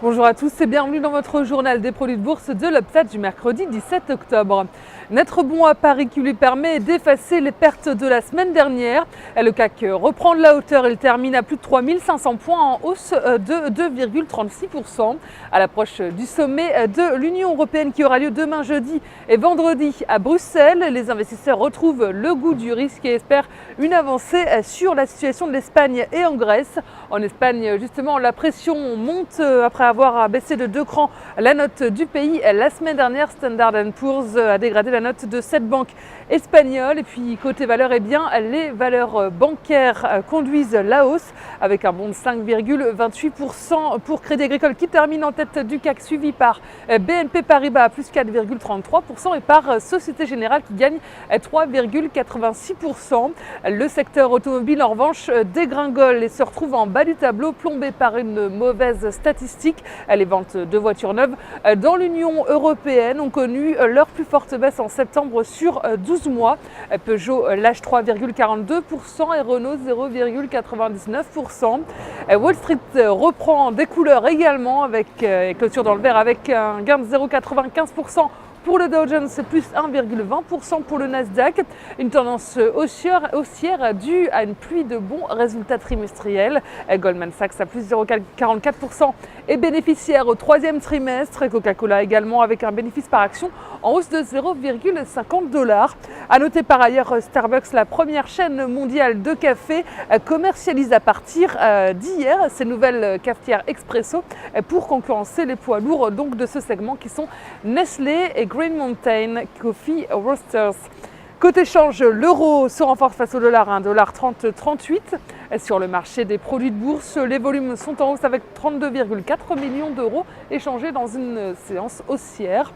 Bonjour à tous et bienvenue dans votre journal des produits de bourse de l'Upstat du mercredi 17 octobre. Net rebond à Paris qui lui permet d'effacer les pertes de la semaine dernière. Le CAC reprend de la hauteur, il termine à plus de 3500 points en hausse de 2,36% à l'approche du sommet de l'Union européenne qui aura lieu demain jeudi et vendredi à Bruxelles. Les investisseurs retrouvent le goût du risque et espèrent une avancée sur la situation de l'Espagne et en Grèce. En Espagne, justement, la pression monte après avoir baissé de 2 crans la note du pays. La semaine dernière, Standard & Poor's a dégradé la note de 7 banques espagnoles. Et puis, côté valeurs, les valeurs bancaires conduisent la hausse avec un bond de 5,28% pour Crédit Agricole qui termine en tête du CAC, suivi par BNP Paribas à plus 4,33% et par Société Générale qui gagne 3,86%. Le secteur automobile, en revanche, dégringole et se retrouve en bas du tableau, plombé par une mauvaise statistique. Les ventes de voitures neuves dans l'Union européenne ont connu leur plus forte baisse en septembre sur 12 mois. Peugeot lâche 3,42% et Renault 0,99%. Wall Street reprend des couleurs également avec clôture dans le vert avec un gain de 0,95%. Pour le Dow Jones, c'est plus 1,20% pour le Nasdaq. Une tendance haussière due à une pluie de bons résultats trimestriels. Goldman Sachs à plus 0,44% est bénéficiaire au troisième trimestre. Coca-Cola également avec un bénéfice par action en hausse de 0,50$. À noter par ailleurs Starbucks, la première chaîne mondiale de café, commercialise à partir d'hier ses nouvelles cafetières expresso pour concurrencer les poids lourds donc de ce segment qui sont Nestlé et Green Mountain Coffee Roasters. Côté change, l'euro se renforce face au dollar, $1,3038. Sur le marché des produits de bourse, les volumes sont en hausse avec 32,4 millions d'euros échangés dans une séance haussière.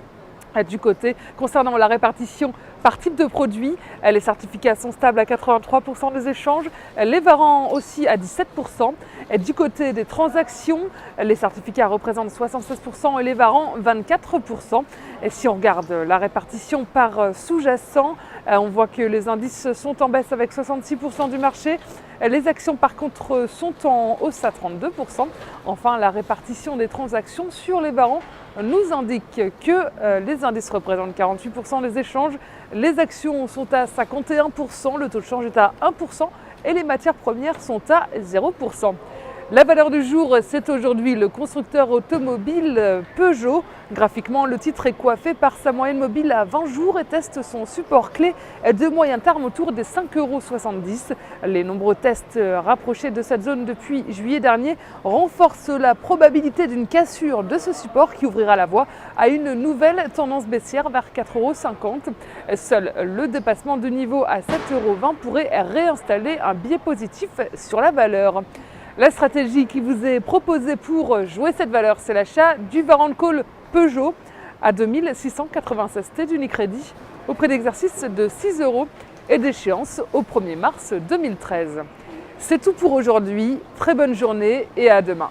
Du côté concernant la répartition par type de produit, les certificats sont stables à 83% des échanges, les varants aussi à 17%. Du côté des transactions, les certificats représentent 76% et les varants 24%. Et si on regarde la répartition par sous-jacent, on voit que les indices sont en baisse avec 66% du marché. Les actions par contre sont en hausse à 32%. Enfin, la répartition des transactions sur les varants nous indique que les indices représentent 48% des échanges, les actions sont à 51%, le taux de change est à 1% et les matières premières sont à 0%. La valeur du jour, c'est aujourd'hui le constructeur automobile Peugeot. Graphiquement, le titre est coiffé par sa moyenne mobile à 20 jours et teste son support clé de moyen terme autour des 5,70 €. Les nombreux tests rapprochés de cette zone depuis juillet dernier renforcent la probabilité d'une cassure de ce support qui ouvrira la voie à une nouvelle tendance baissière vers 4,50 €. Seul le dépassement de niveau à 7,20 € pourrait réinstaller un biais positif sur la valeur. La stratégie qui vous est proposée pour jouer cette valeur, c'est l'achat du Warrant Call Peugeot à 2696 T d'Unicredit au prix d'exercice de 6 € et d'échéance au 1er mars 2013. C'est tout pour aujourd'hui, très bonne journée et à demain.